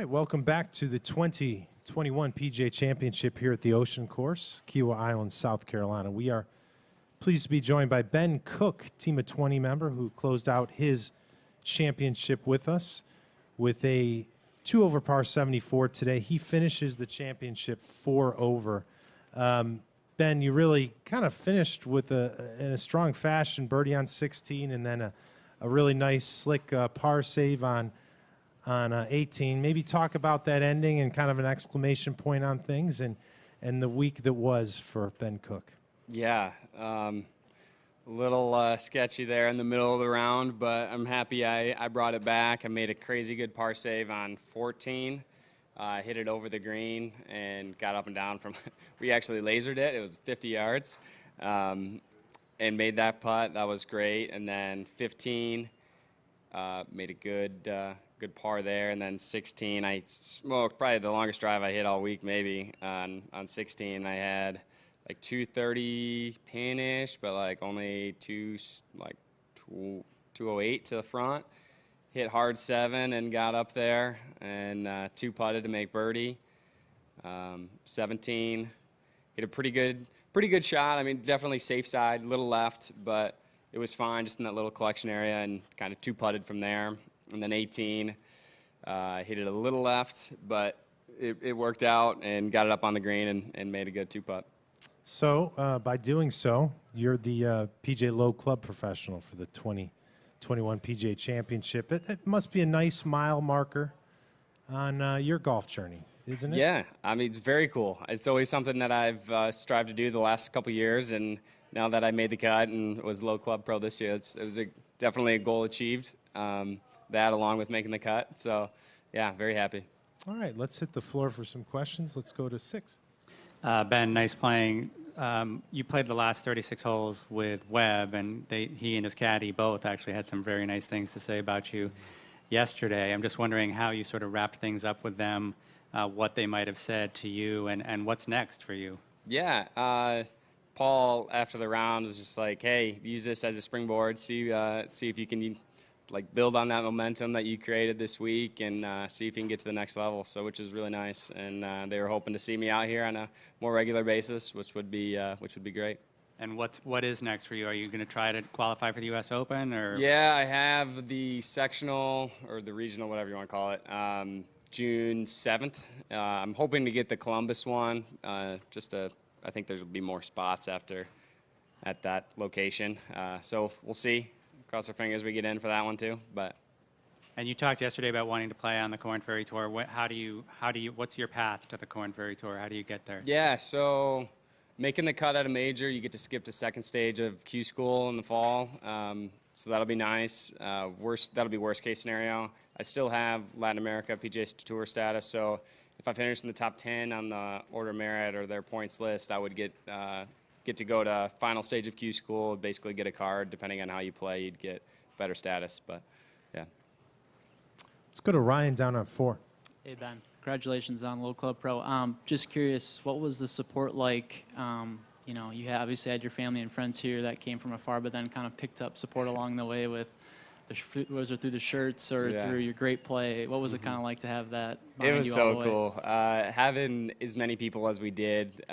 right, welcome back to the 2021 PGA Championship here at the Ocean Course, Kiawah Island, South Carolina. We are pleased to be joined by Ben Cook, Team of 20 member, who closed out his championship with us with a 2 over par 74 today. He finishes the championship 4 over. Ben, you really kind of finished with in a strong fashion, birdie on 16, and then a really nice slick par save on 18. Maybe talk about that ending and kind of an exclamation point on things and the week that was for Ben Cook. Yeah, a little sketchy there in the middle of the round, but I'm happy I brought it back. I made a crazy good par save on 14. Hit it over the green and got up and down from – we actually lasered it. It was 50 yards and made that putt. That was great. And then 15, made a good par there. And then 16, I smoked probably the longest drive I hit all week maybe. On 16, I had – like 230 pin-ish, but like only 208 to the front. Hit hard 7 and got up there, and 2 putted to make birdie. 17, hit a pretty good shot. I mean, definitely safe side, little left, but it was fine just in that little collection area, and kind of 2 putted from there. And then 18, hit it a little left, but it worked out and got it up on the green and made a good 2-putt. So, by doing so, you're the PGA Low Club professional for the 2021 PGA Championship. It must be a nice mile marker on your golf journey, isn't it? Yeah, I mean, it's very cool. It's always something that I've strived to do the last couple years, and now that I made the cut and was Low Club Pro this year, it was definitely a goal achieved, that along with making the cut. So, yeah, very happy. All right, let's hit the floor for some questions. Let's go to 6. Ben, nice playing. You played the last 36 holes with Webb, and he and his caddy both actually had some very nice things to say about you yesterday. I'm just wondering how you sort of wrapped things up with them, what they might have said to you, and what's next for you. Yeah, Paul, after the round, was just like, hey, use this as a springboard, see if you can like build on that momentum that you created this week and see if you can get to the next level. So, which is really nice, and they were hoping to see me out here on a more regular basis, which would be great. And what is next for you? Are you going to try to qualify for the U.S. Open, or? Yeah, I have the sectional or the regional, whatever you want to call it, June 7th. I'm hoping to get the Columbus one. I think there'll be more spots at that location. So we'll see. Cross our fingers we get in for that one too. And you talked yesterday about wanting to play on the Korn Ferry Tour. What's your path to the Korn Ferry Tour? How do you get there? Yeah, so making the cut at a major, you get to skip to second stage of Q School in the fall. So that'll be nice. That'll be worst case scenario. I still have Latin America PGA Tour status, so if I finish in the top 10 on the order of merit or their points list, I would get to go to final stage of Q School, basically get a card. Depending on how you play, you'd get better status, but yeah. Let's go to Ryan down on 4. Hey, Ben. Congratulations on Low Club Pro. Just curious, what was the support like? You obviously had your family and friends here that came from afar, but then kind of picked up support along the way with was it through the shirts or through your great play? What was it kind of like to have that? It was so cool. Having as many people as we did,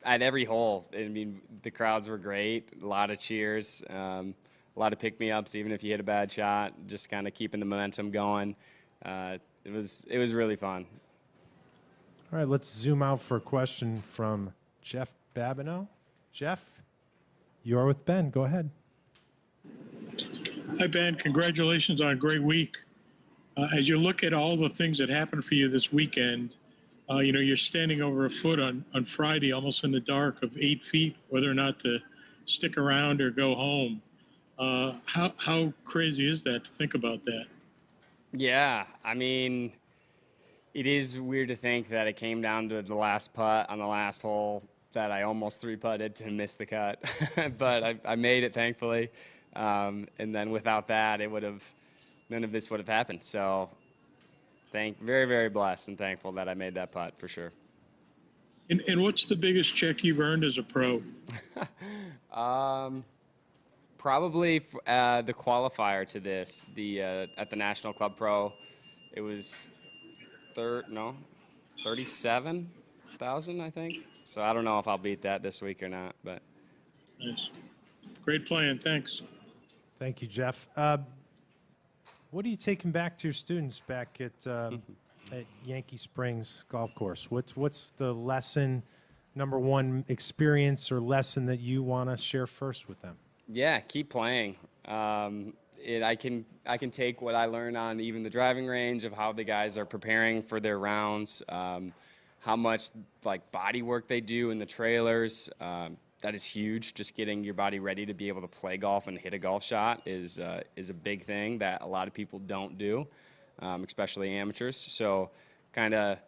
at every hole, I mean, the crowds were great. A lot of cheers, a lot of pick-me-ups, even if you hit a bad shot. Just kind of keeping the momentum going. It was really fun. All right, let's zoom out for a question from Jeff Babineau. Jeff, you are with Ben. Go ahead. Hi, Ben. Congratulations on a great week. As you look at all the things that happened for you this weekend, you're standing over a foot on Friday, almost in the dark of 8 feet, whether or not to stick around or go home. How crazy is that to think about that? Yeah, I mean, it is weird to think that it came down to the last putt on the last hole that I almost 3-putted to miss the cut, but I made it, thankfully. And then without that, none of this would have happened. So very, very blessed and thankful that I made that putt for sure. And what's the biggest check you've earned as a pro? Probably the qualifier to this, at the National Club Pro. It was no, 37,000, I think. So I don't know if I'll beat that this week or not, but. Nice. Great playing. Thanks. Thank you, Jeff. What are you taking back to your students back at Yankee Springs Golf Course? What's the lesson, number one experience or lesson that you want to share first with them? Yeah, keep playing. I can take what I learned on even the driving range of how the guys are preparing for their rounds, how much like body work they do in the trailers. That is huge. Just getting your body ready to be able to play golf and hit a golf shot is a big thing that a lot of people don't do, especially amateurs. So kind of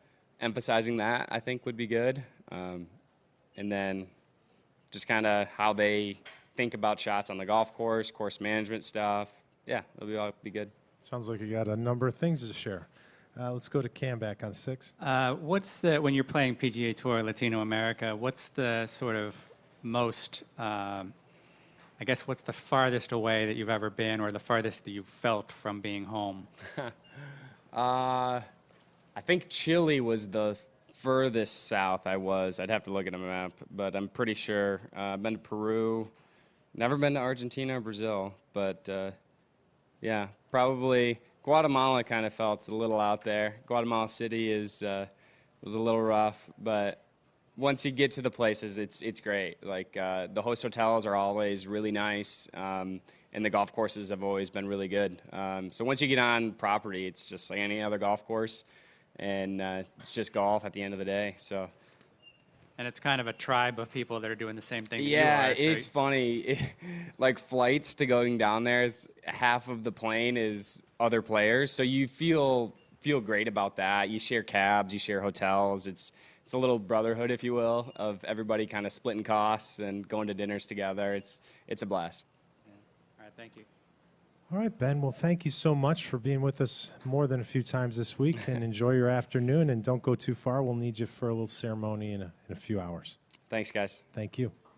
emphasizing that I think would be good. And then just kind of how they think about shots on the golf course management stuff. Yeah, it'll all be good. Sounds like you got a number of things to share. Let's go to Cam back on 6. When you're playing PGA Tour Latino America, what's the sort of most, I guess, what's the farthest away that you've ever been or the farthest that you've felt from being home? I think Chile was the furthest south I was. I'd have to look at a map, but I'm pretty sure. I've been to Peru, never been to Argentina or Brazil, but yeah, probably Guatemala kind of felt a little out there. Guatemala City was a little rough, but once you get to the places, it's great. Like the host hotels are always really nice, and the golf courses have always been really good. So once you get on property, it's just like any other golf course, and it's just golf at the end of the day. So. And it's kind of a tribe of people that are doing the same thing that Yeah, you are. it's funny. Like flights to going down there, half of the plane is other players, so you feel great about that. You share cabs, you share hotels. It's a little brotherhood, if you will, of everybody kind of splitting costs and going to dinners together. It's a blast. Yeah. All right, thank you. All right, Ben. Well, thank you so much for being with us more than a few times this week, and enjoy your afternoon. And don't go too far. We'll need you for a little ceremony in a few hours. Thanks, guys. Thank you.